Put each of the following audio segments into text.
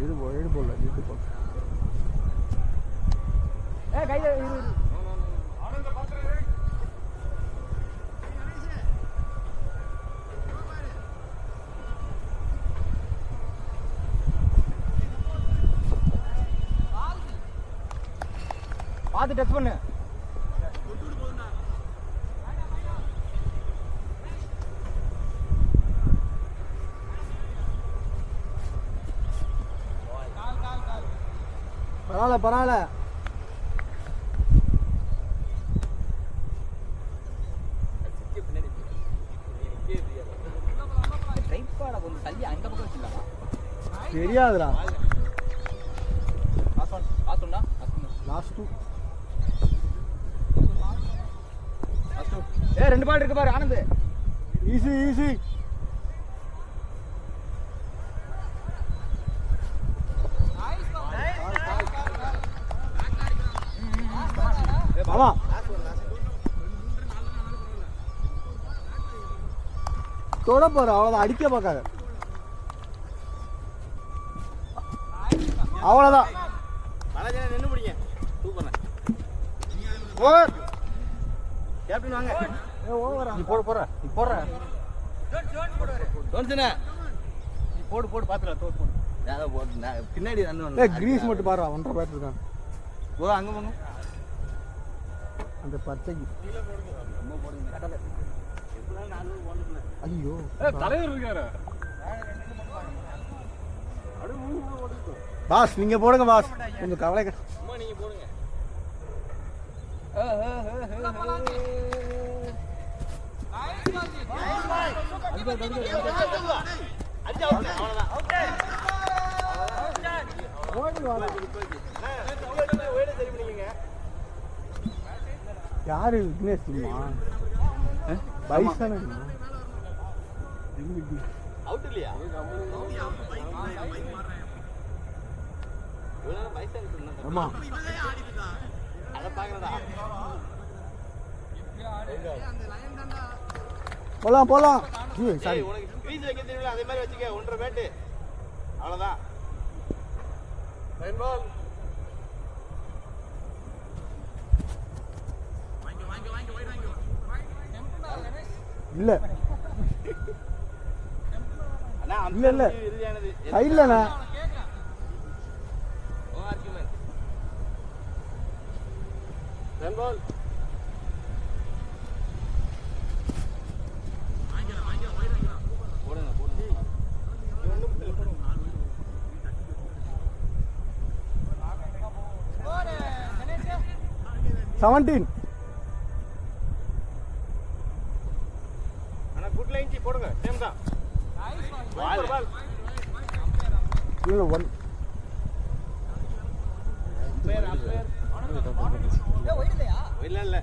இது போடல இது போடல. கையில பார்த்து டச் பண்ணு. பரவாயில்ல பரவாயில்ல. தெரியாதுடா. Last two. ரெண்டு பால் இருக்கு பாரு ஆனந்த். Easy easy. ஆமா தொட போற அவ்வளவுதான். அடிக்க பார்க்காத அவ்வளவுதான். நின்று பிடிங்க. Super over. கேப்டன் வாங்க. ஓவரா நீ போட போற. நீ போடுற டோன்சனே. நீ போடு போடு பாத்துடா. தோத்து போடு. யாரோ போடு. பின்னாடி ரன் கிரீஸ் மட்டும் பாரு. 1.5 பேட் இருக்கான். ஓ அங்க போங்க. அந்த பச்சைக்கு ரொம்ப போடுங்க. கடல எப்பலாம் 4 போடுங்க. ஐயோ தலைவர் இருக்காரு. அட ஓடுது பாஸ். நீங்க போடுங்க பாஸ். கொஞ்சம் கவலை. அம்மா நீங்க போடுங்க. யாரு விக்னேஷ் பைசன் அவுட் இல்லையா? ஆமா அத பாக்குறடா. போலாம் போலாம். சாரி உனக்கு கிரீஸ் வைக்க தெரியல. அதே மாதிரி வச்சுக்க. 1.5 பேட் அவ்வளவுதான். Line ball. இல்ல அண்ணா இல்ல இல்ல இறுதியானது இல்லண்ணா. No argument. Line ball. போடுங்க போடுங்க. 17. அண்ணா குட் லைன் போடுங்க. சேம் தான். பால் பால். இல்ல 1 பேர் அம்பேர். ஓய்டலையா? இல்ல இல்ல.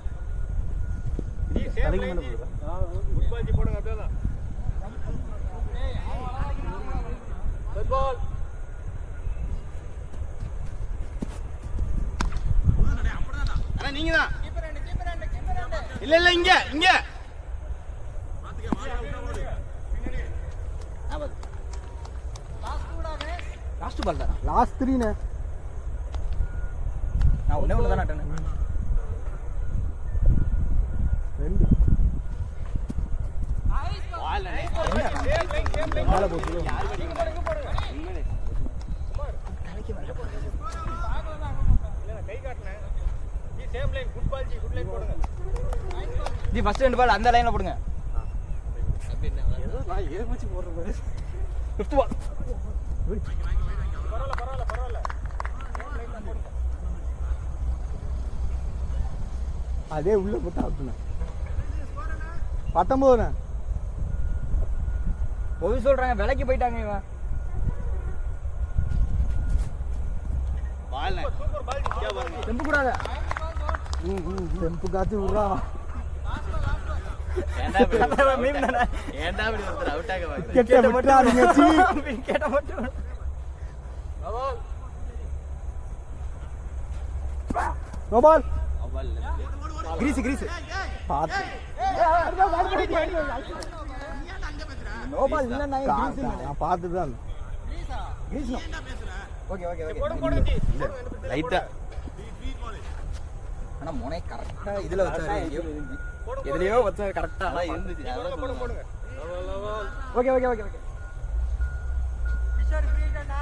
நீ சேம் லைன் குட் பால் போடுங்க. அப்படியே தான். குட் பால். அண்ணா நீங்க தான். Keeper hand. இல்ல இல்ல இங்க இங்க. லாஸ்ட் பால் தானா? லாஸ்ட் 3 னே. நான் ஒண்ணே ஒண்ணு தான அட்டன. 2 பால் நே. சேம் லைன் பால் போடு. யார் வடிங்க போடுங்க. உண்மையே சுமார் தலைக்கு வர போடு. இல்ல கை காட்னே. நீ same line good ball good line போடுங்க. ஜி ஃபர்ஸ்ட் 2 பால் அந்த லைன்ல போடுங்க. அப்படி என்ன ஏதோ நான் ஏமாச்சி போடுற மாதிரி. 5th பால். பரவாயில்ல. அதே உள்ள போட்டா அவுட்னா. 19 போய் சொல்றாங்க. விலைக்கு போயிட்டாங்க இவன். பால் சூப்பர் பால். क्या பாருங்க. டெம்பு கூடாத. டெம்பு காத்தி விடுறா. ஏண்டா மீம் தானே. ஏண்டா அப்படி வந்து அவுட் ஆக வாங்க. கேட்ட மட்டும் சி. கேட்ட மட்டும். No ball. கிரீஸ் பாத்து. நோ பால் இல்ல. நான் கிரீஸ் நான் பார்த்து தான். வீசணும். Okay okay okay. போடுங்க ஜி. லைட்டா. ஆனா முனை கரெக்டா இதுல வச்சாரு. எதுலயோ வச்சா கரெக்டா ஆனா இருந்துச்சு. போடுங்க. Okay okay okay okay. Kishore Freeda.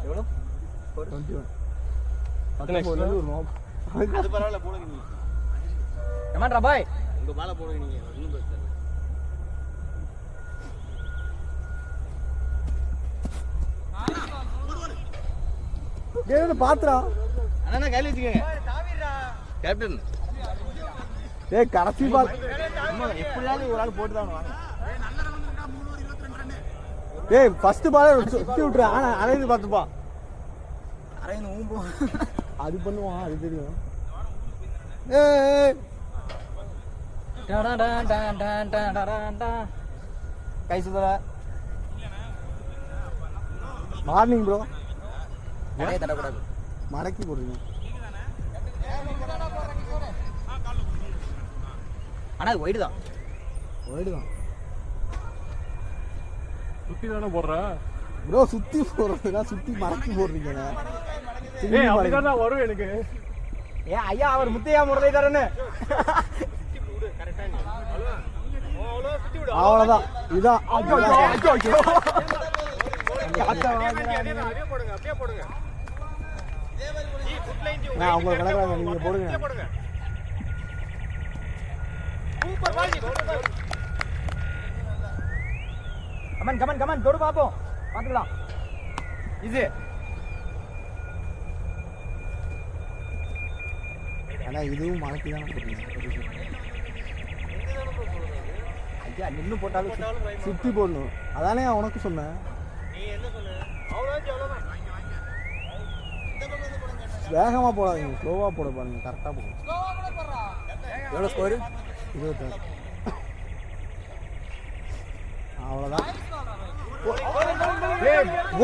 எவ்வளோ? 21. அது பரவாயில்ல போடுங்க நீங்க. கமாண்டா பாய். உங்க மேல போடுங்க நீங்க. இன்னும் பிரச்சனை. டேய் பாத்துடா. அண்ணா கையில வச்சுக்கங்க. கேப்டன். டேய் கடைசி பால். எப்படியாவது ஒரு ஆள் போட்டு தான் வாங்க. டேய் ஃபர்ஸ்ட் பால் சுத்தி விட்டுரு. ஆனா அரைந்து பாத்துப்பா. அரைந்து ஊம்போ. அது பண்ணுவான் அது தெரியும். ஏய் டா டா டா டா டா டா டா. கை சுதற. Morning bro. நிறைய தடக்கூடாது. மடக்கி போடுங்க. ஆனா அது ஒயிட் தான். ஒயிட் தான். சுத்தி தானே போடுற. ப்ரோ சுத்தி போடுறதுனா சுத்தி மடக்கி போடுறீங்க. ஏய் அப்படிதான் வரும் எனக்கு. ஏ ஐயா அவர் முத்தையா முரளிதரன்னு. கரெக்ட்டா நீ. அவ்வளோ சுத்தி விடு. அவ்வளவுதான். இதான். ஐயோ ஐயோ ஐயோ. அப்படியே போடுங்க. அப்படியே போடுங்க. G food line G. நான் உங்களுக்கு கலக்குறாங்க நீங்க போடுங்க. அப்படியே போடுங்க. Super Ball Z. Come on come on come on தொடு பாப்போம். பாத்துக்கலாம். இது ஆனா இதுவும் மடக்கி தான் போடுறீங்க. ஐயா நின்னு போட்டாலும் சுத்தி போடணும். அதானே உனக்கு சொன்னேன். நீ என்ன சொன்ன? அவ்வளவுதான் ஜி அவ்வளவுதான். வேகமா போடாதீங்க. ஸ்லோவா போட பாருங்க. கரெக்டா போடுங்க. எவ்வளவு ஸ்கோர்? 26. அவ்வளவுதான்.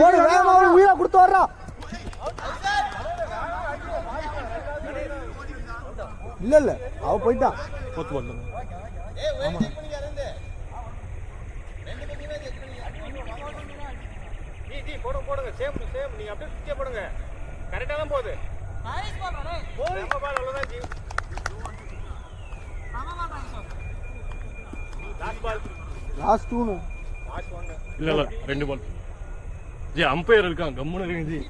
ஓடு வேகமா ஓடு. உயிரா கொடுத்து வர்றா. இல்ல இல்ல அவ போயிட்டான். போத்து போடணும். ஆமா. ஜி ஜி போடுங்க போடுங்க. சேம் சேம் நீங்க அப்படியே சுத்தியே போடுங்க. கரெக்ட்டா தான் போகுது. நம்ம பால் அவ்வளவுதான் ஜி. Last ball. லாஸ்ட் டூனு. Last one. இல்ல இல்ல 2 பால். ஜி அம்பையர் இருக்கான் கம்முனு இருங்க ஜி.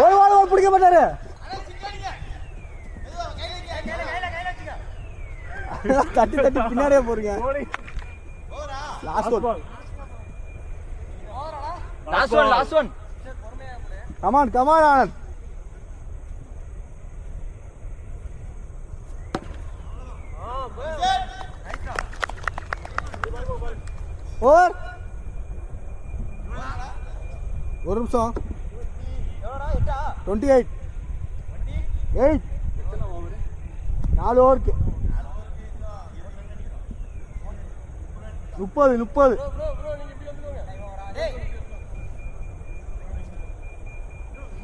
ஓய் ஓய் ஓய் பிடிக்க மாட்டாரு. தட்டி தட்டி பின்னாடியே போறீங்க. Last one. Last one last one. Come on come on Anand. Over. ஒரு நிமிஷம். 28. 8. 4 ஓவருக்கு 30.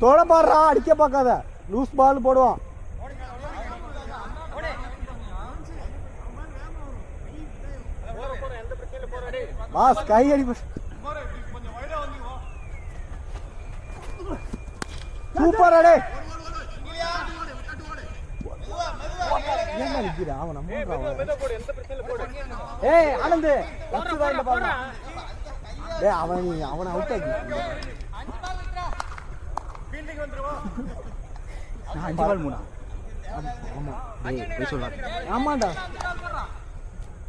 தொட பாடுறா. அடிக்க பார்க்காத. லூஸ் பால் போடுவான். எந்த பிரச்சனையில போறாரு? பாஸ் கை அடி. சூப்பர் அடே. என்ன நிக்கிற அவன் நம்ம மெதுவா போடு. எந்த பிரச்சனையில போடு. ஏய் ஆனந்த் லட்சம் தான் இந்த பாருங்க. டேய் அவன் அவுட் ஆகி. ஃபீல்டிங் வந்துருவா. 5 பால் 3. ஆமா டேய் போய் சொல்லாத. ஆமாடா.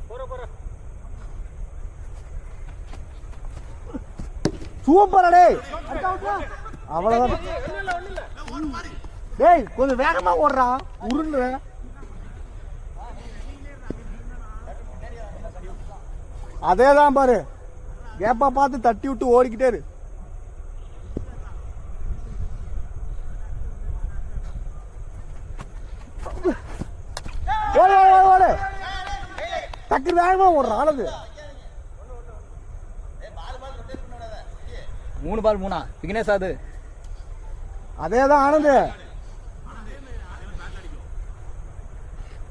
போற சூப்பர் அடே. அவ்வளவுதான். டேய் கொஞ்சம் வேகமா ஓடுறா. உருண்டு. அதேதான் பாரு. கேப்பா பார்த்து தட்டி விட்டு ஓடிக்கிட்டே இரு. ஓடு ஓடு ஓடு. டக்கு வேகமா ஓடுறா. ஆனது 3 பால் 3. விக்னேஷ் அது. அதேதான் ஆனது.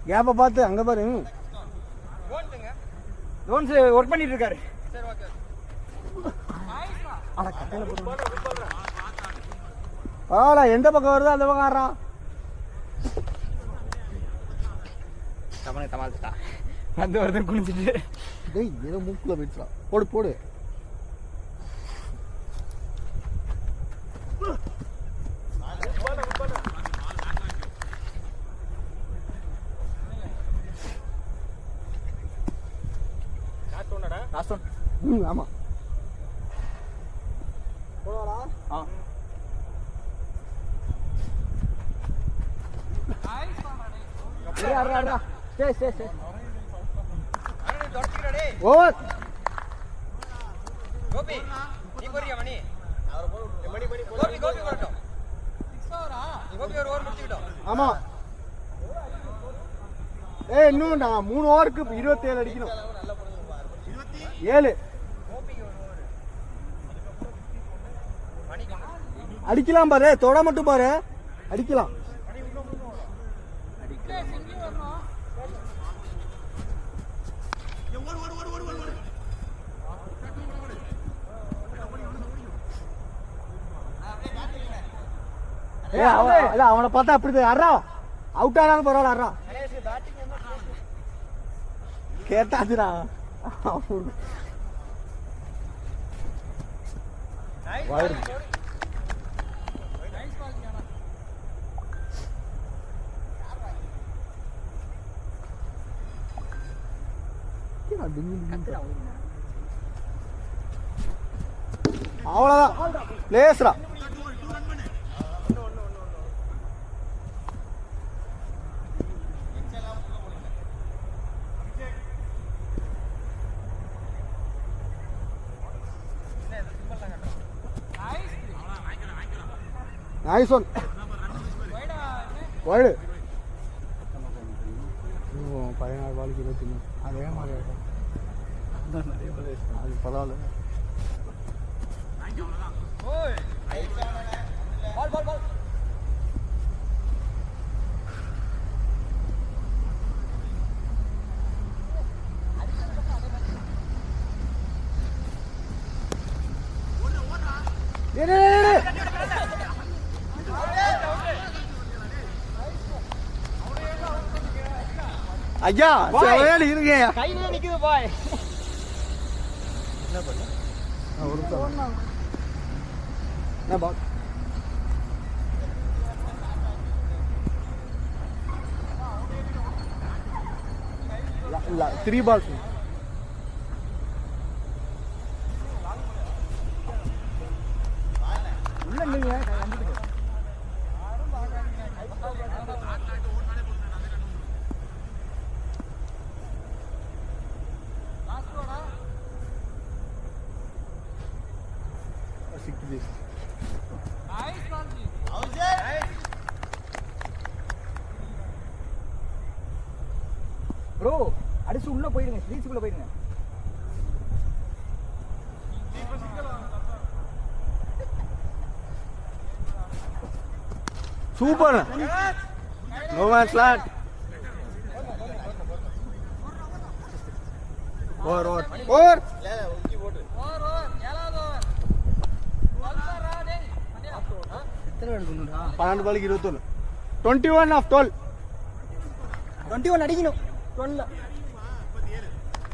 கேப்ப பார்த்து அங்க பாரு. ஜோன்ஸ் ஒர்க் பண்ணிட்டு இருக்காரு. சரி ஓகே. அட கட்டையில போடு. பரவாயில்ல, எந்த பக்கம் வருதோ அந்த பக்கம் ஆடுறா. தமனை தமால்ட்டா வந்து ஒருத்தன் குனிஞ்சிட்டு டேய் ஏதோ மூக்குல போயிடுச்சுடா. போடு போடு. Last one. ஆமா ஆ அடடா ஸ்டே ஸ்டே ஸ்டே. அண்ணே தொடச்சிக்கடா டேய். ஓவர். கோபி நீ போறியா மணி? அவர போடு. மணி கோபி வரட்டும். 6 ஓவரா? கோபி ஒரு ஓவர் முடிச்சிட்டோம். ஆமா. ஏய் இன்னும் நான் 3 ஓவருக்கு 27 அடிக்கணும். 7 அடிக்கலாம் பாரு, தொட மட்டும் பாரு, அடிக்கலாம். அவனை பார்த்தா அப்படி அறா அவுட் ஆனாலும் பரவாயில்ல அறா கேட்டாச்சுடா. அவ்வளவுதான் பிளேஸ்ரா. Nice one. வைடு 16 பாலுக்கு 23. அதே மாதிரி அது பரவாயில்ல. பால் ஐயா செவையாடி இருங்க. கையில நிக்குது பாய். என்ன பண்ணு? ஒரு என்ன பால்? இல்ல 3 balls. உள்ள நீங்க வந்துடுங்க. ப்ரோ அடிச்சு உள்ள போயிடுங்க, ஸ்ட்ரீட்ஸ்க்குள்ள போயிடுங்க. Super. No match lot. Over over over. எத்தனை எடுக்கணும்டா? 12 பாலுக்கு 21. 21 ஆஃப் 12. 21 அடிக்கணும் 12.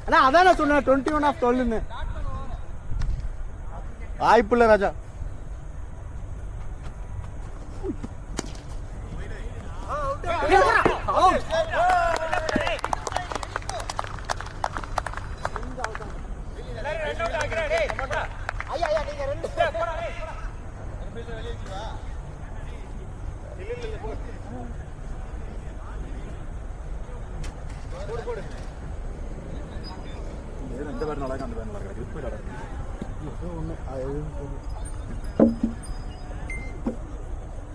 அண்ணா அதான் நான் சொன்னேன் 21 ஆஃப் 12ன்னு. வாய்ப்புள்ள ராஜா.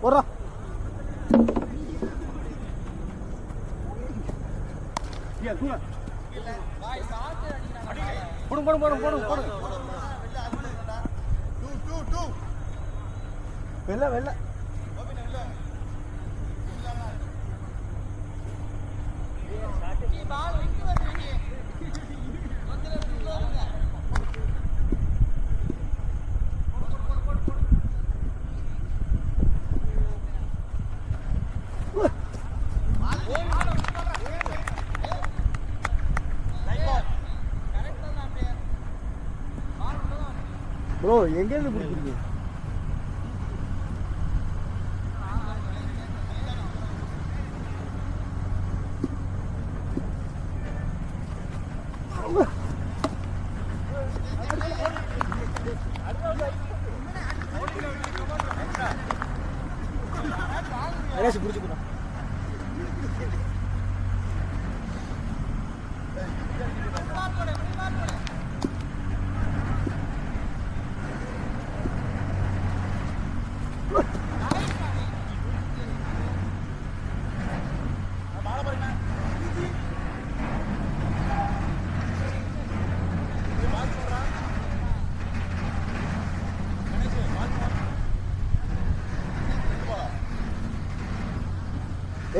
போடுறா. போடு போடு போடு போடு போடு. வெள்ள வெள்ள ப்ரோ எங்கேருந்து பிடிச்சிருக்கீங்க? பிடிச்சிக்கலாம்.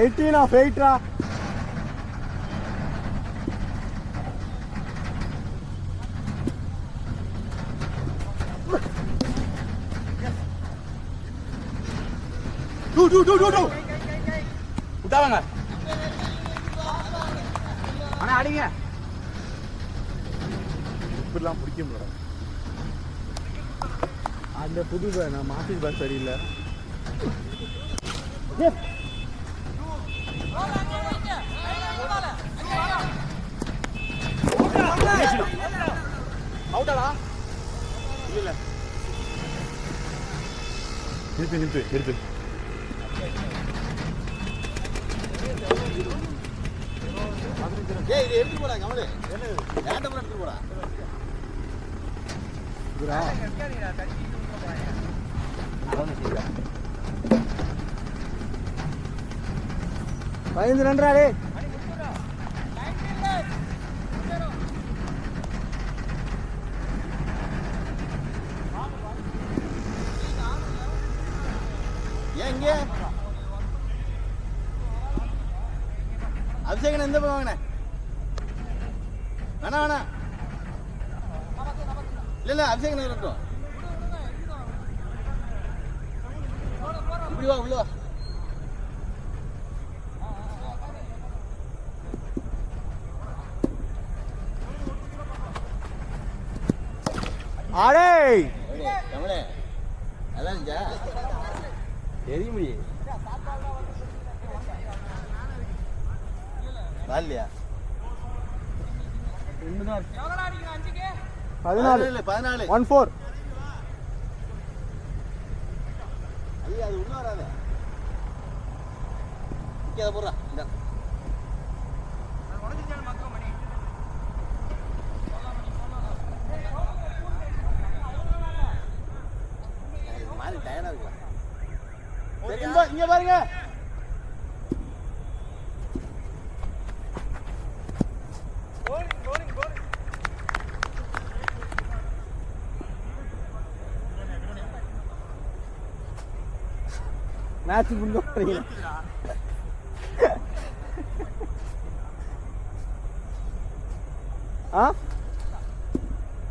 Eighteen of எயிட்ரா. விட்டாவாங்க ஆனா அடிங்க. இப்படிலாம் பிடிக்க முடியாது. அந்த புது நம்ம ஆஃபீஸ் பஸ் சரியில்லை. அவுட்டாடா இல்ல நிறுத்து நிறுத்து. ஏய், இதை எடுத்து போடா கமலு. ஏன்ட்ட கூட எடுத்து போடா. இதுரா 15 ரன்ரா டேய். ஏங்க அபிஷேகன் எந்த போய் வாங்கினேன்? வேணா வேணா இல்ல அபிஷேகன் இருக்கட்டும். இப்படி வா உள்ள வா. ஆடே கமலே நல்லா இருந்துச்சா? தெரிய முடியும் இல்லையா? 14 14 ஐயா அது உள்ள வராத. இங்கே அதை போடுறா. இந்த மாதிரி டயர்டா இருக்கலாம். இங்க பாருங்க. மேட்ச் முன்ன போறீங்க. ஆ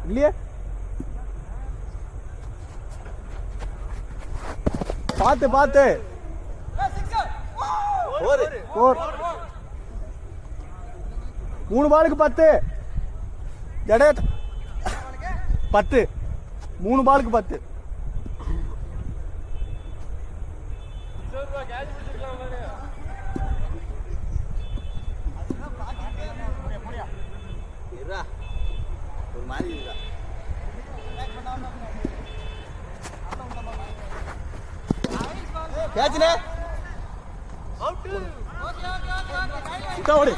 இல்லையே பாத்து பாத்து 3 பாலுக்கு 10 ஜடே 10 3 பாலுக்கு 10. ஒரு மாதிரி இருக்கா கேட்ச்னே அவுட். ஓடி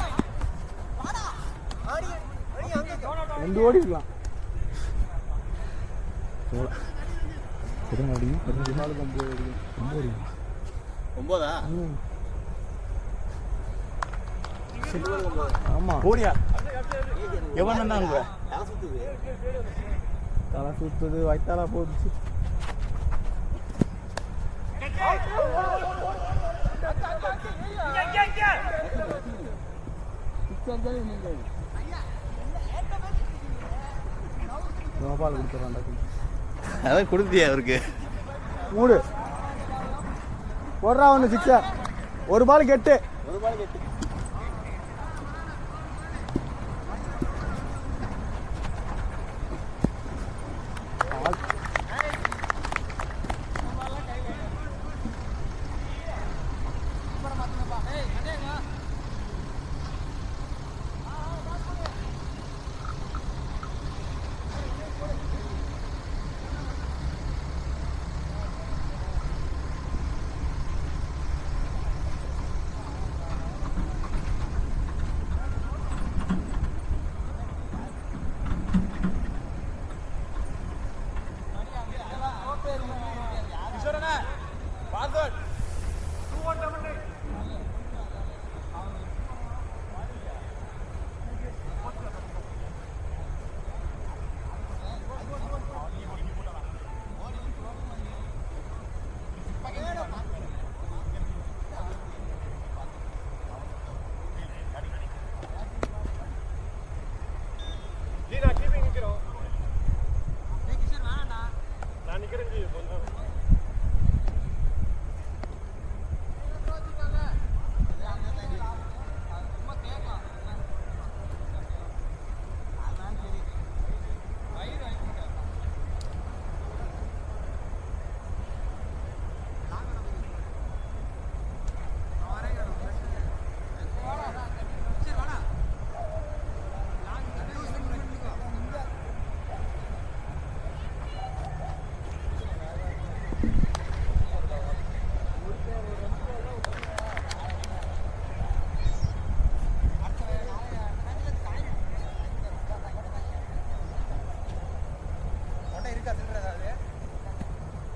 ரெண்டு ஓடி இருக்கலாம். ஒன்பதா? ஆமா ஓடியா எவன் தான் தலை சுத்துது வயிற்றாலா போச்சு. கோபால் கொடுத்துறான்டா. அதான் கொடுத்தியா அவருக்கு? மூடு போடுறா ஒன்று சிக்ஸர். ஒரு பால் கெட்டு.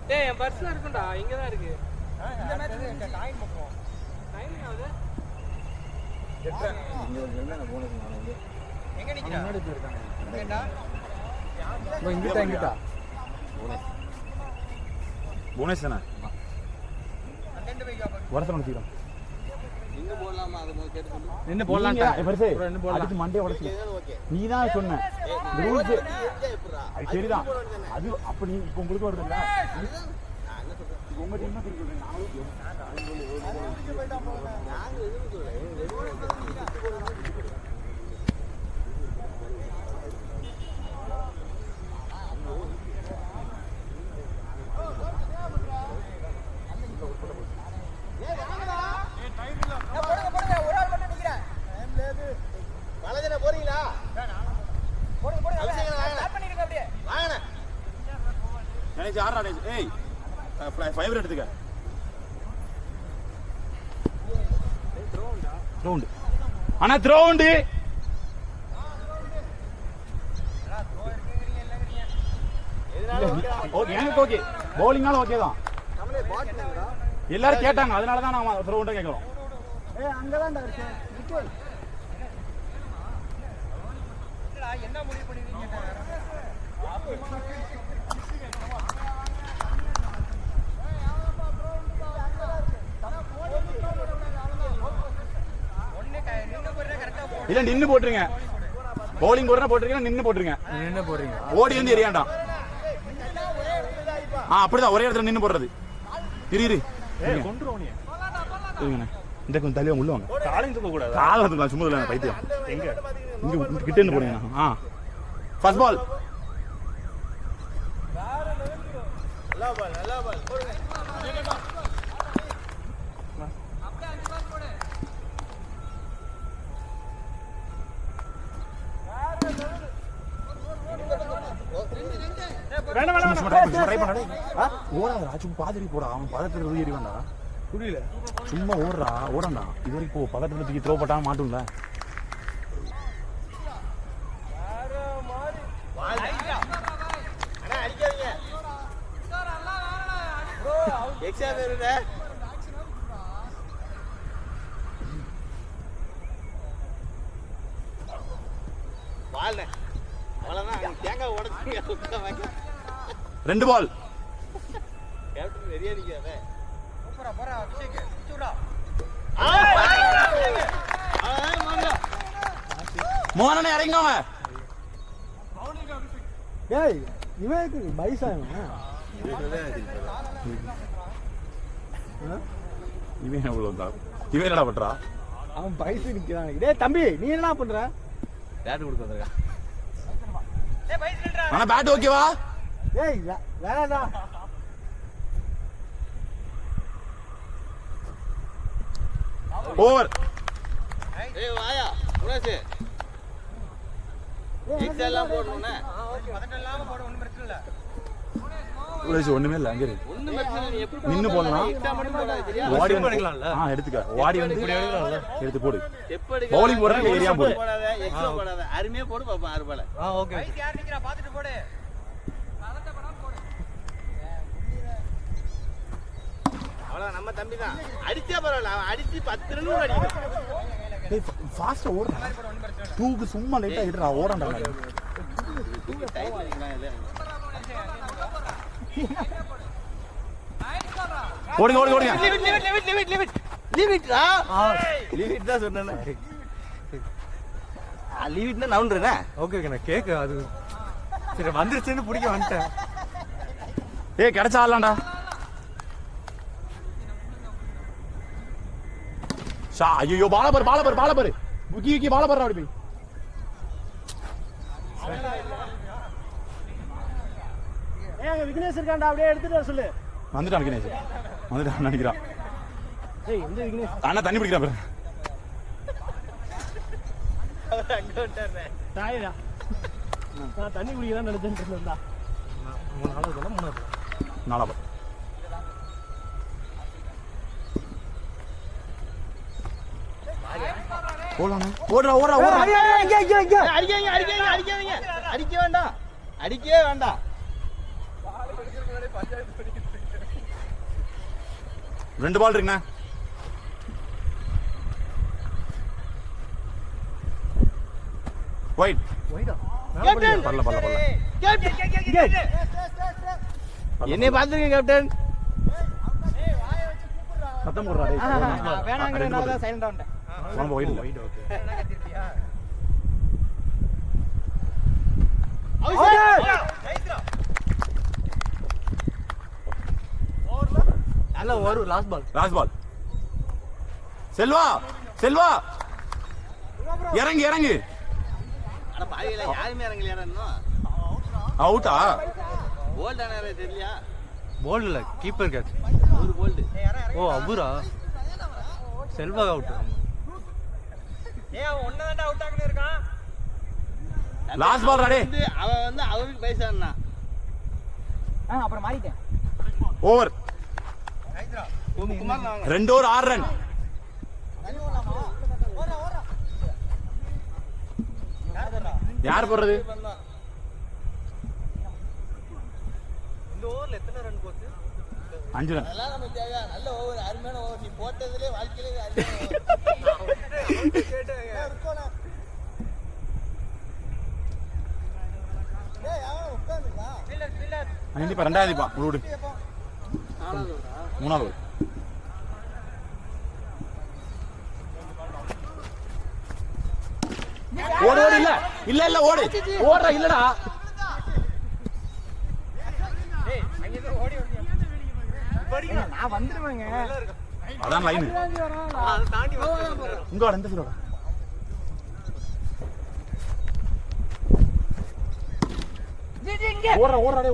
டேய் என் பர்ஸ்ல இருக்குடா, இங்க தான் இருக்கு. இந்த மேட்ச் காயின் போடுவோம். டைம் ஆகுது. எங்க நிக்கிறா? எங்கடா? இங்கிட்டா புவனேஷ் தானே? ரெண்டு பைக்கா பாரு. உடச்சு முடிச்சிடும். நின்று போடலாமா? அது முதல்ல கேட்டு சொல்லு. நின்னு போடலாம்டா. பெருசு நின்னு போடலாம். அதுக்கு மண்டையை உடைச்சு. நீ தான் சொன்ன ரூல்ஸ். அது சரிதான். அது அப்ப நீ இப்போ உங்களுக்கு வருதுல்ல. உங்க டீம் தான் திருப்பி ஏய் ஃபைவர் எடுத்துக்க. ரவுண்ட் ஆனா த்ரோவுண்டு ஓகே. எனக்கு ஓகே, பவுலிங்னால ஓகே தான். எல்லாரும் கேட்டாங்க, அதனால தான் நான் த்ரோவுண்டை கேட்குறோம். அங்கதான் இருக்கு. என்ன முடிவு பண்ணிருக்கீங்க? இல்ல நின்னு போட்டுருங்க. பவுலிங் போடுறா போட்டுருங்க, நின்னு போட்டுருங்க. நின்னு போறீங்க. ஓடி வந்து எரியாண்டாம். அப்படிதான் ஒரே இடத்துல நின்னு போடுறது. இரு கொண்டுருவோம். இந்த கொஞ்சம் தள்ளியா உள்ள வாங்க. காலையும் தூக்க கூடாது. காலை வந்து சும்மா இல்லை பைத்தியம். எங்க இங்க கிட்ட இருந்து போடுங்க. First ball. நல்லா பால் போடுங்க. பாதிரி போடா, அவன் பதத்துல ஏறி வேண்டா. புரியல. சும்மா ஓடுறா, ஓடண்டா. இது வரைக்கும் பதத்துல தூக்கி த்ரோ போட்டா மாட்டும்ல. ரெண்டு பால். மோகனே இறங்கினோங்க. ஏய் இவனுக்கு பைசாங்க இவன் எவ்வளவு வந்தா இவன் என்னடா பண்றா அவன் பைசு நிக்கிறான். டேய் தம்பி நீ என்ன பண்ற? பேட் கொடுக்க வந்திருக்கா. ஆனா பேட் ஓகேவா? ஏய் வேணாடா. ஓவர். ஏய் வாயா உனசே எக்ஸ் எல்லாம் போடுறோம்னா பதட்டலாம் போட ஒண்ணும் பிரச்சனை இல்ல. உலேஷ் ஒண்ணுமே இல்ல அங்க இரு. ஒண்ணும் பிரச்சனை இல்ல. நீ எப்படி நின்னு போடலாம். எக்ஸ்ட்ரா மட்டும் போடாத சரியா? வாடி பண்ணிக்கலாம்ல. எடுத்துக்க. வாடி வந்து எடுத்து போடு. எப்படி பவுலிங் போடுறதுக்கு ஏரியா போடு. போடாத எக்ஸ்ட்ரா போடாத. அருமையா போடு பாப்பா 6 பால். ஓகே. பைஸ் யார் நிக்கிறா பாத்துட்டு போடு. பதட்டப்படாம போடு. அவ்வளவு நம்ம தம்பி தான். அடிச்சா பரவாயில்ல. அவன் அடிச்சு 10 ரன் அடிக்கணும். டேய் ஃபாஸ்டா ஓடுடா. டூக்கு சும்மா லைட்டா எடுடா ஓடண்டா. டைம் பண்ணிக்கலாம் இல்ல. ஓடுங்க ஓடுங்க ஓடுங்க. லீவிட் தான் சொன்னேன். லீவிட்னா நவுன்றேனே. ஓகே ஓகே நான் கேக்கு அது சரி வந்துருச்சுன்னு பிடிக்க வந்துட்டேன். ஏய் கிடைச்சா ஆடலாம்டா. ஷா ஐயோ பால பாரு. முக்கி பால பாரு அப்படி போய். ஏங்க விக்னேஷ் இருக்கான்டா அப்படியே எடுத்துட்டு வர சொல்லு. வந்துட்டான் விக்னேஷ். வந்துட்டான் நினைக்கிறான். ஏய் இந்த விக்னேஷ் அண்ணா தண்ணி பிடிக்கிறான் பாரு. அங்க வந்துட்டானே. தாயிடா. நான் தண்ணி குடிக்கலாம் நினைச்சிட்டு இருந்தா. 3 நாளாவது போல 3 நாளாபா. ஓடலானே. ஓடுறா. அடிக்காதீங்க. அடிக்க வேண்டாம். அடிக்கவே வேண்டாம். ரெண்டு பால் இருக்குண்ணா. ஒயிட். கேப்டன் பரல. என்னை பாத்துருங்க கேப்டன். சத்தம் போடுறா டேய். வேணாங்கறனால தான் சைலண்டா வந்துட்டேன். ரொம்ப ஒயிட் இல்ல. என்ன கத்திட்டியா? நல்ல ஒரு லாஸ்ட் பால். செல்வா இறங்கு. அட பாவிகள யாருமே இறங்கலையா இன்னும்? அவுட்டா? போல்ட் ஆனாரே தெரியலையா? போல்ட் இல்ல கீப்பர் கேட்ச். ஒரு போல்ட். ஓ அவரா செல்வா அவுட். ஏய் அவன் ஒண்ணாண்டா அவுட் ஆகல இருக்கான். லாஸ்ட் பால் ராடே. அவன் வந்து அவருக்கு பைசான்னா. அப்புறம் மாறிட்டேன். ஓவர். குமார் நான் 2 ஓவர் 6 ரன். யார் போடுறது? இந்த ஓவர்ல எத்தனை ரன் போச்சு? 5 ரன். அதெல்லாம் நமக்கு தேவையா? நல்ல ஓவர், அருமையான ஓவர். நீ போட்டதுலயே வாழ்க்கையிலே இப்ப 2வது பா விடு. 3வது. ஓடு இல்ல ஓடு. ஓடுறா இல்லடா. நான் வந்துருவேங்க. அதான் லைன். தாண்டி இங்க வர இந்த சைடு.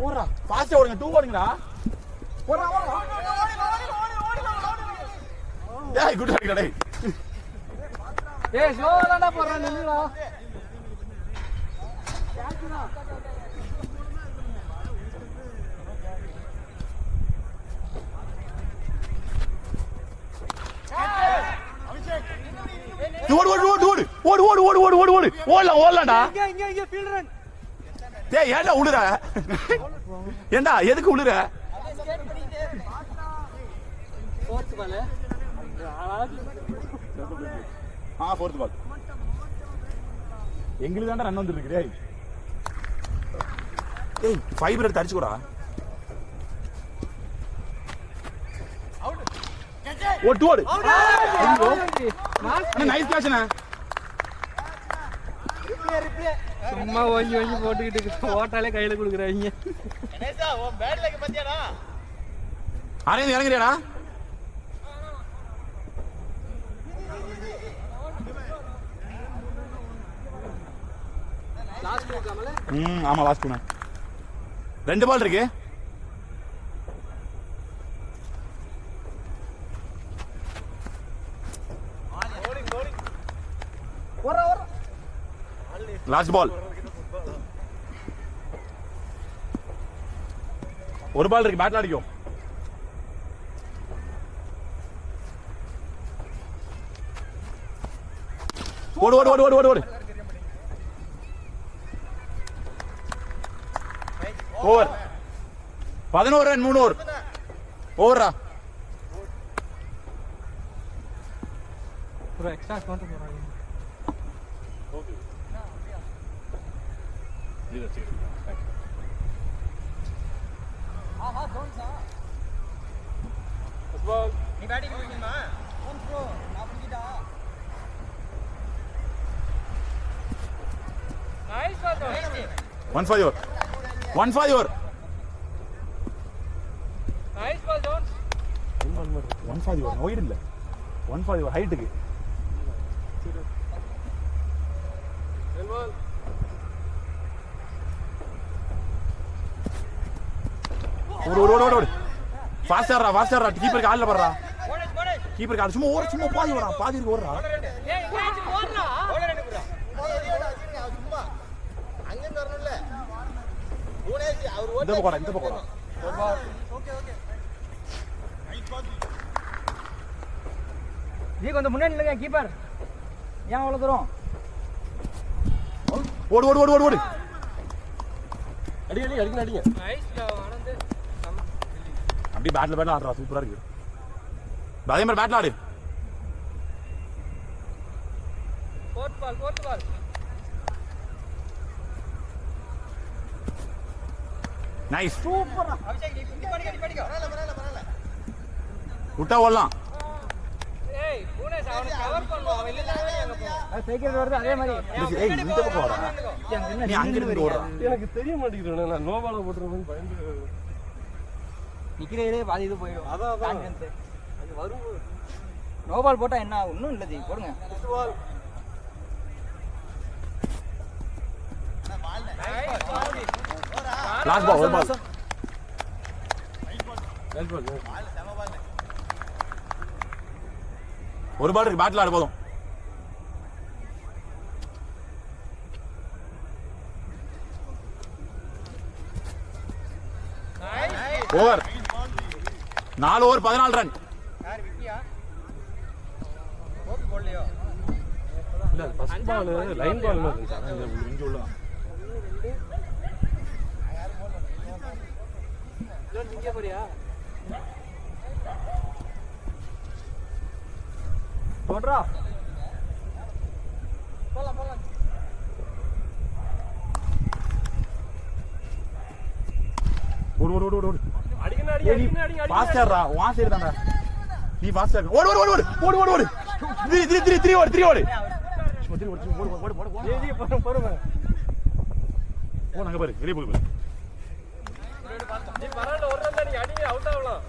ஓடுறா. ஃபாஸ்டா ஓடுங்க. 2 ஓடுங்கடா. டேய் குட் ராக்கி டேய். ஏய் ஸ்லோவாடா போறான் நில்லுடா. ஓடு. ஓடலாம்டா. இங்க ஃபீல்ட் ரன். டேய் ஏன்டா உளுற? ஏன்டா எதுக்கு உளுற? ஃபோர்த் பால். ஃபோர்த் பால். எங்களுக்கு தான்டா ரன் வந்துருக்கு. டேய் ஃபைபர் எடுத்து அடிச்சுடா. ஓடு. நைஸ் கேட்ச்ண்ணா. ரிப்ளே சும்மா ஓங்கி ஓங்கி போட்டுக்கிட்டு ஓட்டாலே கையில கொடுக்குறாங்க. கணேசா உன் பேட் லைக் பாத்தியாடா? அரேந்து இறங்குறியாடா? ஆமா லாஸ்ட் மேன். 2 பால் இருக்கு. Last ball. 1 பால் இருக்கு. பேட்ல அடிக்கும். ஓடு ஓடு ஓடு ஓடு ஓடு ஓடு. ஓவர். 11 run 3 over. ஓவரா? ஒரு எக்ஸ்ட்ரா கவுண்ட் போறாங்க. ஆஹா டோன்ஸா. பால். நீ பேட்டிங் போறீங்களா? டோன்ஸ் ப்ரோ நான் பிடிடா. நைஸ் பால் டோன்ஸ். 1 for your. 1 for your. Nice ball டோன்ஸ். 1 for your. வைட் இல்ல. 1 for your ஹைட்டுக்கு. பால். ஓடு ஓடு ஓடு ஓடு. ஃபாஸ்டரா கீப்பருக்கு ஆல்ல பறடா. கீப்பருக்கு ஆல் சும்மா ஓடு சும்மா பாதி வரா. பாதி இருக்கு ஓடுறா. ஏய் மேட்ச் போறடா. ஓட ரெண்டு குடா. சும்மா அங்க வரணும்ல. ஓடேசி அவர் ஓட. இந்த பக்கம். Okay okay. நீ கொஞ்சம் முன்னாடி நில்லுங்க கீப்பர். ஏன் அவ்வளவு தூரம்? ஓடு ஓடு ஓடு ஓடு ஓடு. அடிங்க. நைஸ் ஆனந்த். அப்படியே பேட்ல ஆடுறா. சூப்பரா இருக்கு. அதே மாதிரி பேட்ல ஆடு. Fourth ball. நைஸ். சூப்பரா. அபிஷேக் நீ படிக்க. பரவாயில்ல. விட்டா ஓடலாம். ஏய் பூனேஷ் அவனை கவர் பண்ணுவா. அவன் இல்லனாவே அங்க போ. அது சைக்கிள் வருது அதே மாதிரி. ஏய் இந்த பக்கம் வரா. நீ அங்க இருந்து ஓடுறா. எனக்கு தெரிய மாட்டேங்குது. நான் நோபால போட்டுறேன்னு பயந்து நிக்கிறதே பாதி இது போயிடும். அதான் அது வரும். நோபால் போட்டா என்ன ஆகும்? இன்னும் இல்ல போடுங்க. லாஸ்ட் பால் ஒரு பால். ஒரு பால் இருக்கு. பேட்ல ஆடு போதும். ஓவர். 4 over 14 run. யார் விக்கியா? ஓபி போடலையோ? இல்ல ஃபர்ஸ்ட் பால் லைன் பால் இருந்துச்சு. இங்க உள்ள நீங்க போறியா? போடுறா. போலாம். ஓடு. அடிங்க. ஃபாஸ்டர்ரா. வான் சைடு தான்டா. நீ ஃபாஸ்டர். ஓடு. 3 ஓடு. 3 ஓடு. ஏய் போறோம். ஓ அங்க பாரு. வெளிய போடு. நீ பரவாயில்ல ஒரு ரன் தான் நீ அடிங்க அவுட் ஆகலாம்.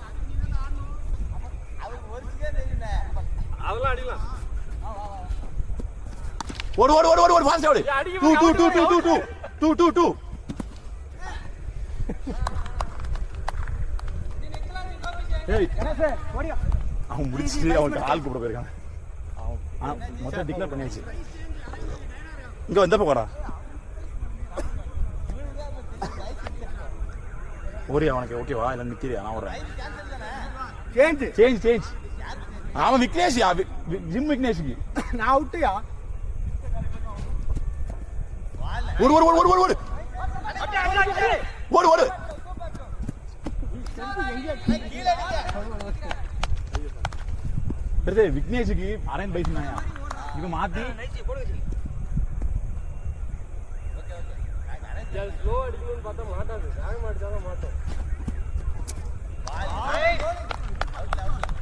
அவருக்கு ஒருக்கே தெரியல. அதெல்லாம் அடிக்கலாம். ஓடு ஃபாஸ்ட் ஓடு. 2 ஏய் கணேஷ் ஓடியா. அவன் முடிச்சிட்டு அவனுக்கு ஆள் கூப்பிட போயிருக்கான். அவன் மொத்தம் டிக்ளேர் பண்ணியாச்சு. இங்க வந்தப்ப போறா. ஒரே அவனுக்கு ஓகேவா இல்ல நிக்கிறியா? நான் ஓடுறேன். சேஞ்ச். அவன் விக்னேஷ் ஜிம் விக்னேஷ்க்கு நான் அவுட்யா. ஓடு. விக்னேஷுக்கு அரேஞ்ச் பைஸ் இவன் மாத்தி ஸ்லோ அடிக்கணும்னு பார்த்தா மாட்டாது. வேகமா அடிச்சாதான் மாட்டோம்.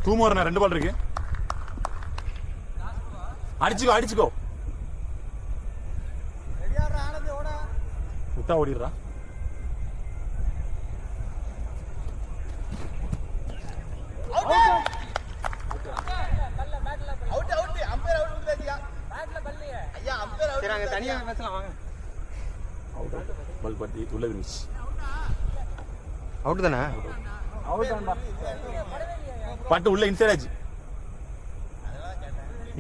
2 more 2 பால் இருக்கு. அடிச்சுக்கோ. ரெடியா ஆனந்த் ஓட. விட்டா ஓடிடுறா. தனியா பேசலாம் வாங்க. பல் பட்டி உள்ள இருந்துச்சு. அவுட் தானே? பட்டு உள்ள இன்சைட் ஆச்சு.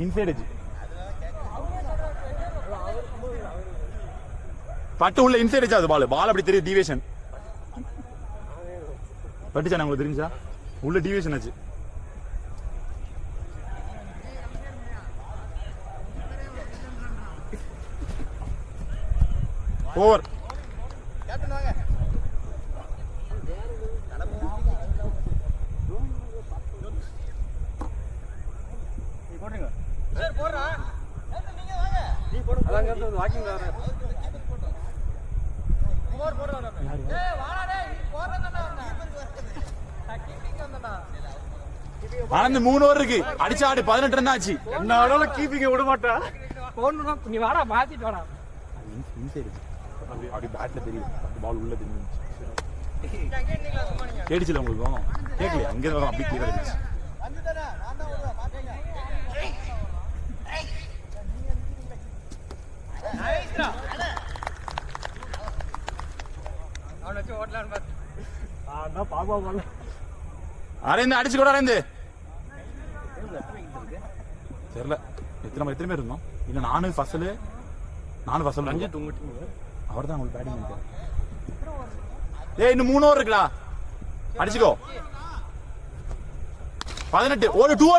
இன்சைட் ஆச்சு. பட்டு உள்ள இன்சைட் ஆச்சு. அது பால் அப்படி தெரியுது. டிவியேஷன் பட்டுச்சா உங்களுக்கு தெரிஞ்சா? உள்ள டிவியேஷன் ஆச்சு. ஓவர். ஆனந்த் 3 ஓவர் இருக்கு. அடிச்ச ஆடு 18 ரன் ஆச்சு. என்னால கீப்பிங்க விட மாட்டா. நீ வாடா மாத்திட்டு வாடா. அப்படி பேட்ல தெரியுது. பால் உள்ள தெரிஞ்சு கேடிச்சுல உங்களுக்கு கேட்கலையா? அங்கே வரும் அப்படி கீழே இருந்துச்சு. அரேந்து அடிச்சு கூட அரேந்து தெரியல. எத்தனை பேர் இருந்தோம்? இல்ல நானும் ஃபசல் ரஞ்சித் அவர் தான் உங்களுக்கு பேட்டிங் பண்ணிட்டாரு. ஏய் இன்னும் 3 ஓவர் இருக்குடா. அடிச்சுக்கோ. 18 ஓடு. 2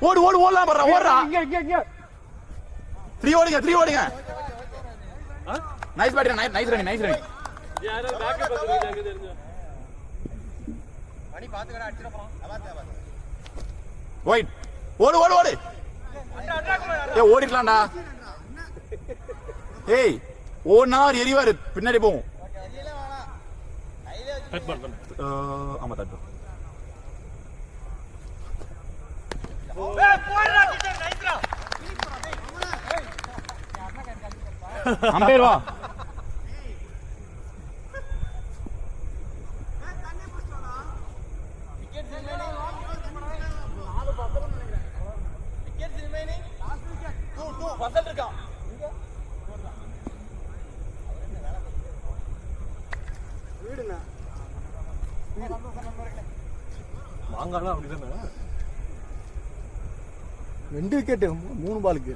ஓடு ஓடலாம் பண்றா. ஓடுறா. 3 ஓடுங்க. Nice batting. Nice run. யாரோ பேக்கப் பண்ணுங்க அங்க தெரிஞ்சு. மணி பாத்துக்கடா அடிச்சிர போறோம். ஒயிட். ஓடு. ஏய் ஓடிடலாம்டா. ஏய் ஓடுனார் எரிவாரு. பின்னாடி போவோம். ஆமா தட்டு. அம்பேர் வா. மாங்காலாம் அப்படிதானே? 2 விக்கெட் 3 பாலுக்கு.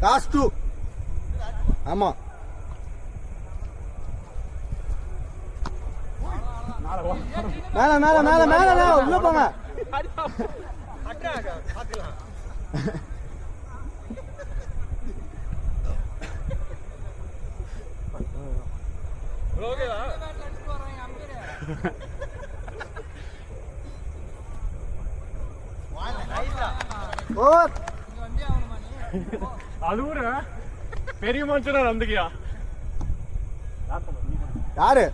லாஸ்ட் 2. ஆமா மேல உள்ள போங்க. அழுவுற பெரிய மனுஷனா நம்பிக்கையா? யாரு?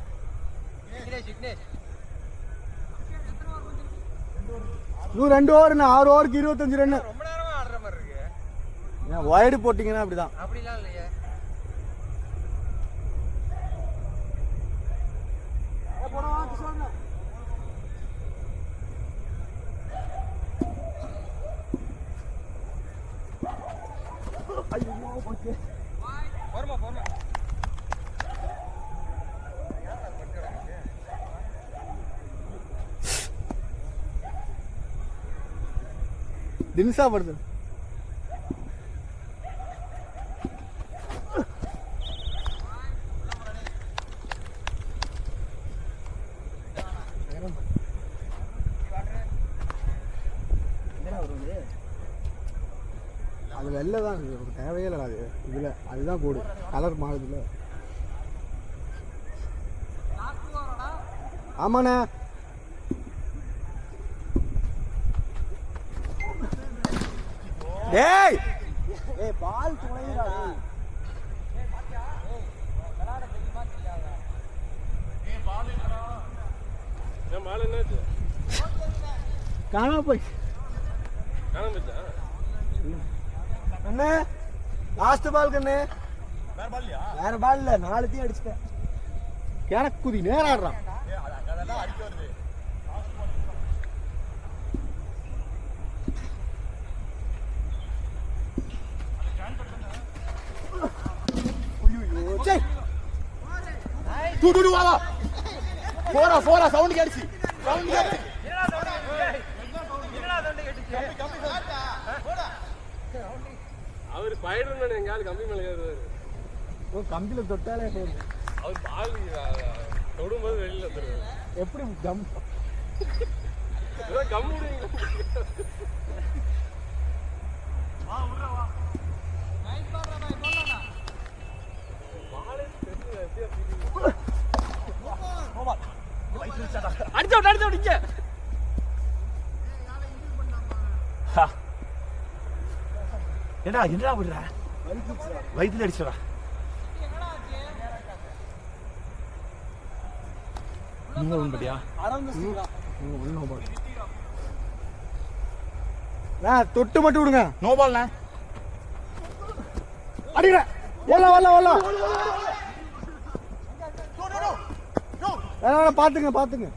இன்னும் 2 ஓவர் 6 ஓவருக்கு 25 ரன். ரொம்ப நேரமா ஆடுற மாதிரி இருக்கு. வைடு போட்டீங்கன்னா அப்படிதான். அப்படிலாம் இல்லையே. தினசா வருது. அது வெள்ளை தான் தேவையே இல்லை அது இதில் அதுதான் கோடு கலர் மாறுதுல்ல. ஆமாண்ணே டேய் பால் துணையிடா காணாம போய் அண்ணே லாஸ்ட் பால் கண்ணே வேற பால் இல்ல 4 அடிச்சிட்டேன். எனக்கு குதி நேராடுறான். போரா சவுண்ட் கேடுச்சு. அவர் ஸ்பைடர்மேன் எங்காவது கம்பி மேல ஏறுவாரு. கம்பியில தொட்டாலே அவர் பால் தொடும்போது வெளியில தருவாரு. எப்படி கம் கம்முடிங்க. அடிச்ச விட்டு என்னடா விடுற வயிற்றுல அடிச்சடா. நீங்க ஒன்படியா தொட்டு மட்டும் விடுங்க. நோ பால்ண்ணா அடிக்கிற வரல பாத்துங்க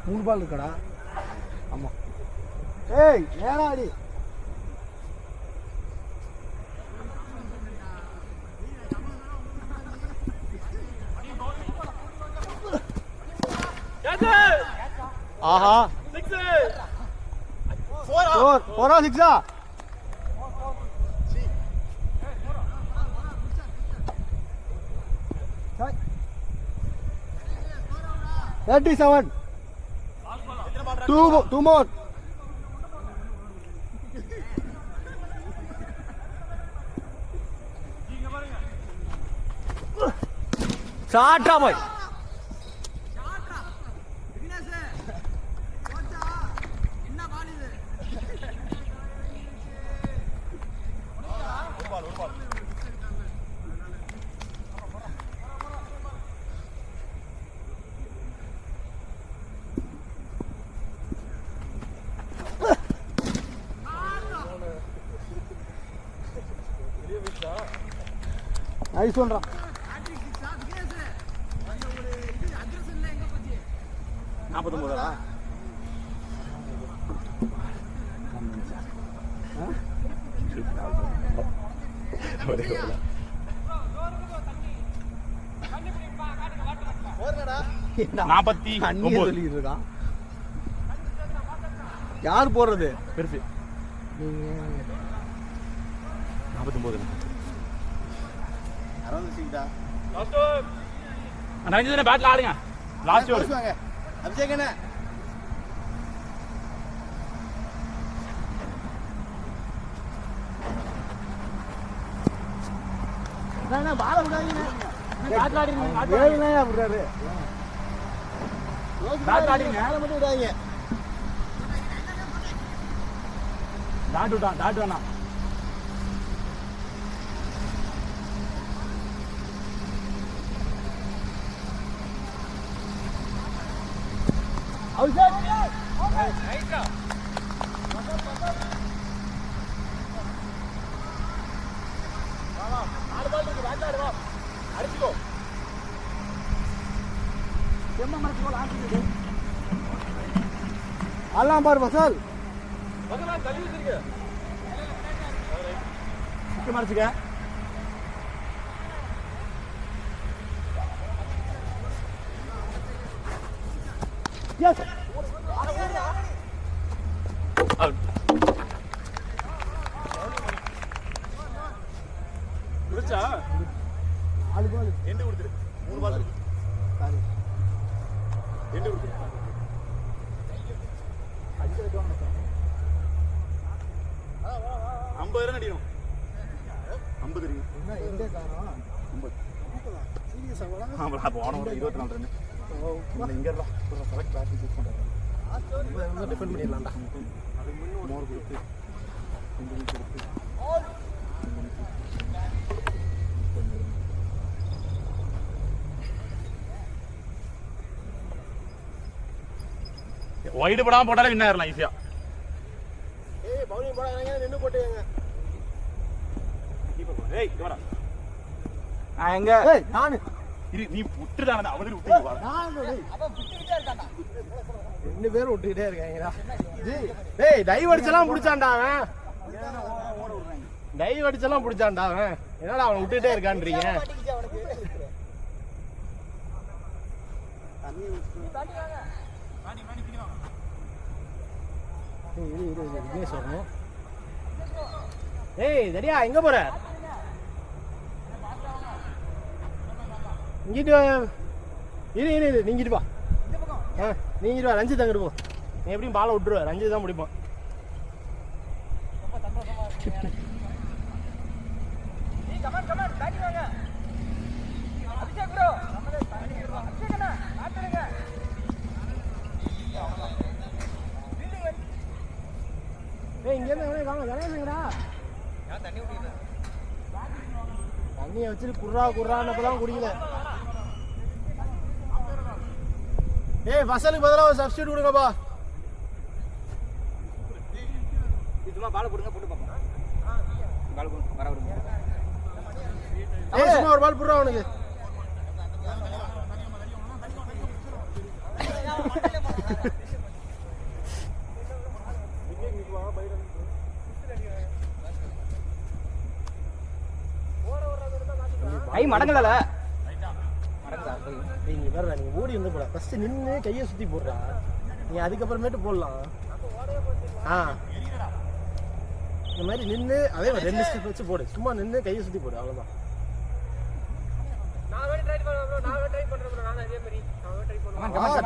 3 பால் இருக்கடா. ஆமா ஏய் நேரா அடி. ஆஹா 4 6 37 2 more. சாட்டா போய் நைஸ் சொல்றான். 49 சொல்லிட்டு இருக்கான். யார் போடுறது பெருசு 49 அண்ணா பேட்ல ஆடுங்க. லாஸ்ட் ஓவர் அபிஷேக் அண்ணா பால விடாதீங்க. விடுறாரு மட்டும் விடாதீங்க. டாட் வேணா அடிச்சுக்கோ. அல்லாம் பாரு வசல் தள்ளி வச்சிருக்க மறைச்சுக்க. முடிச்சா 4 பால் எண்டு கொடுத்துரு. 3 பால் இருக்கு. எண்டு கொடுத்துரு. 50 ரன் அடிக்கணும். 50 ரன். ஆமா, போன ஒரு 24 ரன். இங்க இருந்தா செலக்ட் பேட்டிங் சூஸ் பண்றாங்க. டிஃபெண்ட் பண்ணிடலாம்டா. அது முன்ன மோர் கொடுத்து கொஞ்சம் கொடுத்து வைடு படாம போட்டாலே வின் ஆயிரலாம் ஈஸியா. ஏய் பவுலிங் போடாதீங்க, நின்னு போட்டுங்க. ஏய் இங்க வாடா. நான் எங்க ஏய் நானு இரு, நீ விட்டுடானே அவரு விட்டு வா. ரெண்டு பேரும் விட்டுக்கிட்டே இருக்காங்கடா. டேய் டைவ் அடிச்சலாம் புடிச்சான்டா அவன். டைவ் அடிச்சலாம் புடிச்சான்டா அவன். என்னடா அவன் விட்டுட்டே இருக்கான்றீங்க? விக்னேஷ் வரணும். ஏய் தடியா எங்க போற? இங்கிட்டு வா. இரு நீங்கிட்டு வா. நீங்கிட்டு வா. ரஞ்சித் அங்கிட்டு போ. நீ எப்படியும் பாலை விட்டுருவ. ரஞ்சித் தான் பிடிப்பான். ஏய் இங்க இருந்து வாங்க கணேசங்கடா. தண்ணியை வச்சுட்டு குர்ரான்னப்பதான் குடிக்கல. ஏய் ஃபசலுக்கு பதிலாக ஒரு சப்ஸ்டியூட் கொடுங்கப்பா. சும்மா பால் போடுங்க, போட்டு பார்ப்போம். பால் போடுங்க, வர விடுங்க. ஏய் சும்மா ஒரு பால் போடுறா அவனுக்கு. கை மடங்கல நீங்க வேற நீங்க ஓடி வந்து போட. ஃபர்ஸ்ட் நின்னு கையை சுத்தி போடுறா. நீ அதுக்கப்புறமேட்டு போடலாம். இந்த மாதிரி நின்று அதே மாதிரி 2 ஸ்டெப் வச்சு போடு. சும்மா நின்று கையை சுத்தி போடு, அவ்வளவுதான்.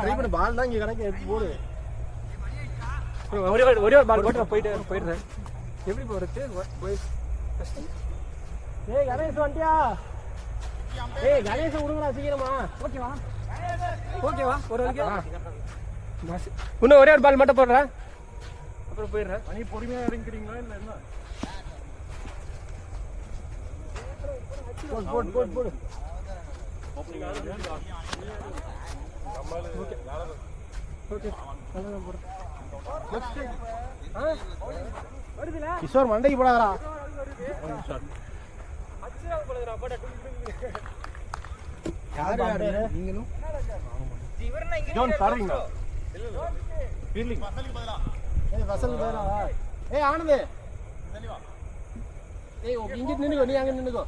ட்ரை பண்ணு. பால் தான் இங்க கணக்கு எடுத்து போடு. ஒரே ஒரு பால் போட்டு போயிடுறேன். எப்படி போறது? ஏய் கணேஷ் வந்துட்டியா? ஏய் கணேஷ் விடுங்கடா சீக்கிரமா. ஓகேவா ஒரு இன்னும் ஒரே ஒரு பால் மட்டும் போடுறேன், அப்புறம் போயிடுறேன். நீ பொறுமையா இறங்கிறீங்களா இல்ல என்ன? போடு. கிஷோர் மண்டைக்கு போடாதடா. நீங்களும் ஜோன் சாரிங்க. ஃபீல்டிங் ஃபசலுக்கு பதிலா. ஏய் ஃபசலுக்கு பதிலா. ஏய் ஆனந்த். ஏய் இங்க நின்னுக்கோ, நீ அங்க நின்னுக்கோ.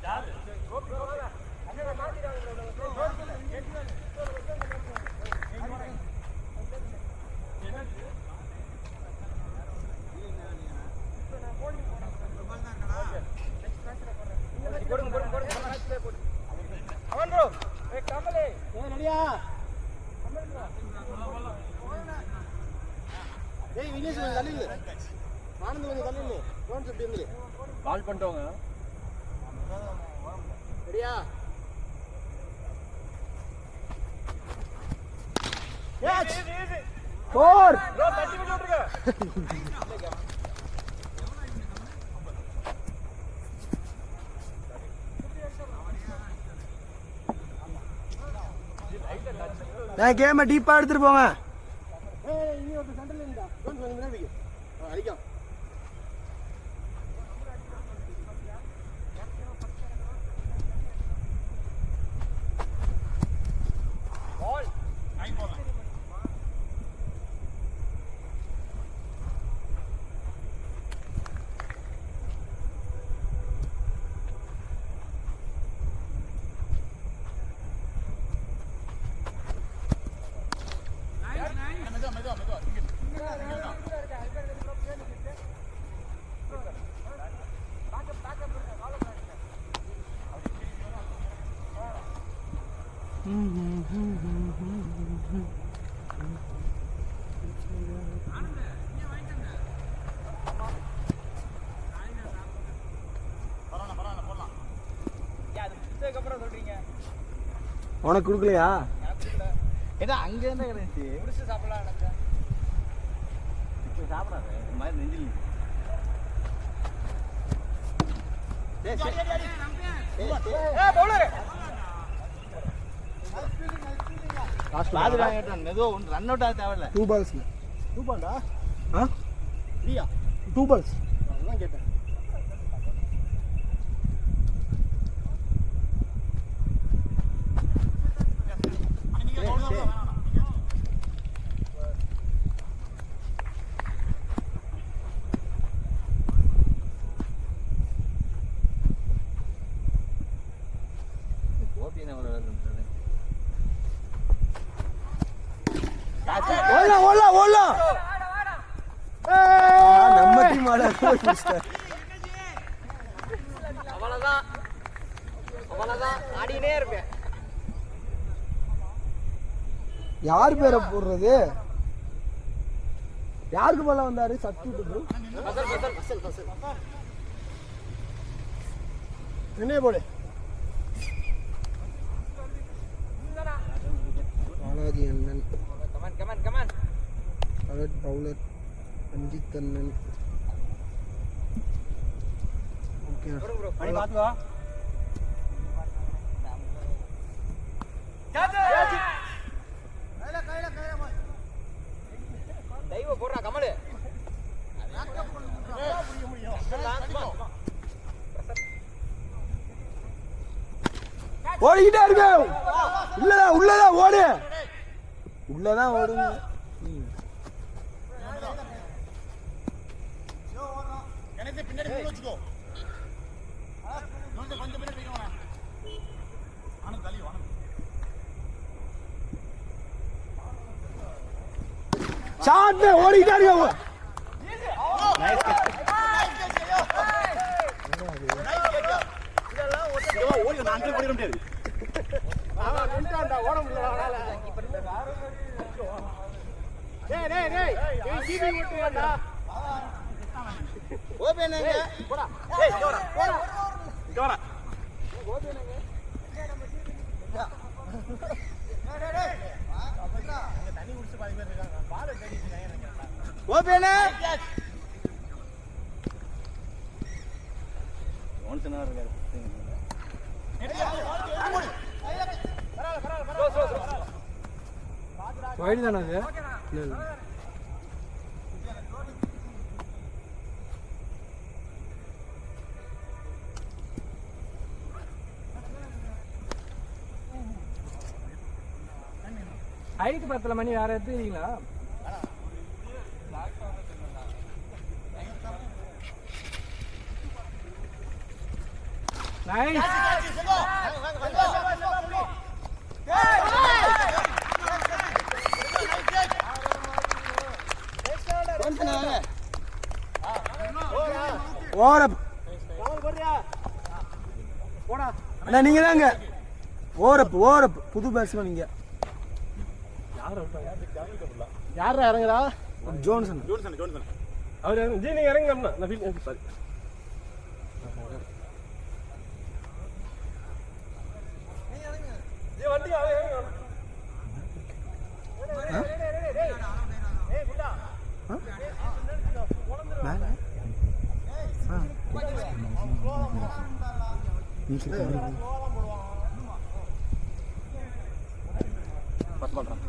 ஏய் விக்னேஷ் கொஞ்சம் தள்ளி நில்லு. ஆனந்த் கொஞ்சம் தள்ளி நில்லு. டோன் செட் நில்லு. பால் பண்ணிட்டோங்க. ரெடியா? எஸ் 4 ப்ரோ தட்டி விட்டு விட்டுருங்க. நான் கேம டீப்பா எடுத்துட்டு போங்க. ஏய் இங்க ஒரு சென்டர்ல இருந்தா டோன் கொஞ்சம் முன்னாடி அடிக்கும். உனக்கு கொடுக்கலையா? ஏன்னா அங்க இருந்தா கிடைச்சு முடிச்சு சாப்பிடலாம் சாப்பிடாத இந்த மாதிரி நெஞ்சில் மெதுவா ஒன்று ரன் அவுட் ஆக தேவையில்ல. 2 balls. 2 பால்டா? ஆ 3 2 balls. அதான் கேட்டேன். நம்ம டீம் ஆட அவ்வளவுதான் ஆடினே இருப்பேன். யார் பேரை போடுறது? யாருக்கு போல வந்தாரு? Substitute bro. என்ன போடு? பாலாஜி அண்ணன். கமான். அலர்ட் பவுலர் ரஞ்சித் அண்ணன். ஓகே. மணி பாத்து வா. டைவ போடுறா கமலு. ஓடிக்கிட்டே இருக்கு. உள்ளதான் ஓடு. உள்ளதான் ஓடுங்க. எனக்கு பின்னாடி போய் வச்சுக்கோ. கொஞ்சம் பின்னாடி போய் வா. ஆனந்த் தள்ளி வா. ஷாட் ஓடிக்கிட்டே இருக்கு. Nice catch. இதெல்லாம் ஓடி நான் அங்க போட முடியாது. அவன் நின்றான்டா ஓட முடியல அவனால. டேய் ஏய் ஜிபி ஓட்டுவான்டா. ஓபேனங்க போடா. ஏய் இங்க வாடா. இங்க வாடா. ஓபேனங்க. டேய். அங்க தண்ணி குடிச்சு பாதி பேர் இருக்காங்க. பால் அடிச்சிட்டு இருக்காங்க. ஓபேனே ஒன்ஸ்னா இருக்காரு. வைடு தானே அது? இல்ல. ஐக்கு 10 மணி வேற எடுத்துறீங்களா? நைஸ். ஓரப் அண்ணா நீங்க தாங்க ஓரப் புது பேட்ஸ்மேன் நீங்க. யாரா இறங்குறா? ஜோன்சன். அவர் ஜி நீங்க இறங்குங்க. நான் ஃபீல் சாரி. ஜி வண்டி அவ இறங்குங்க. மேல பஸ் பண்றேன்.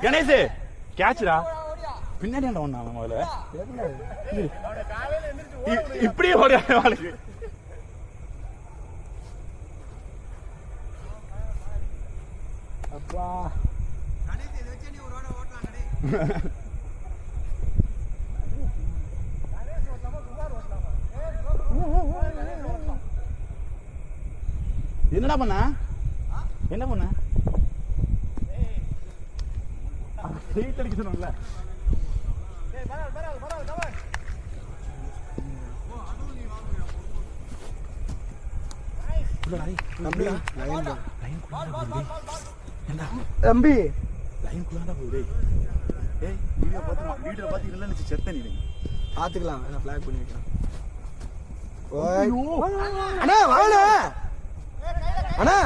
கணேஷ் கேட்ச்டா. பின்னாடி ஒண்ணா முதல்ல இப்படியே ஓடி அவளுக்கு. அப்பா என்னடா பண்ண? என்ன பண்ண? அடிக்க சொன்னோம்ல. தம்பி லைன் குள்ளாண்டா போகுது ஏய் வீடியோ பார்த்து இல்லைன்னு செத்த நீ பாத்துக்கலாம் நான் ஃபிளாக் பண்ணி வைக்கிறேன் அண்ணா வாங்கண்ணா அண்ணா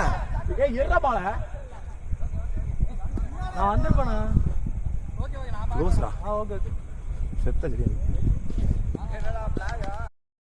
ஏய் ஏறா பால நான் வந்திருப்பேண்ணா. க்ளோஸ்டா ஓகே செத்த சரியா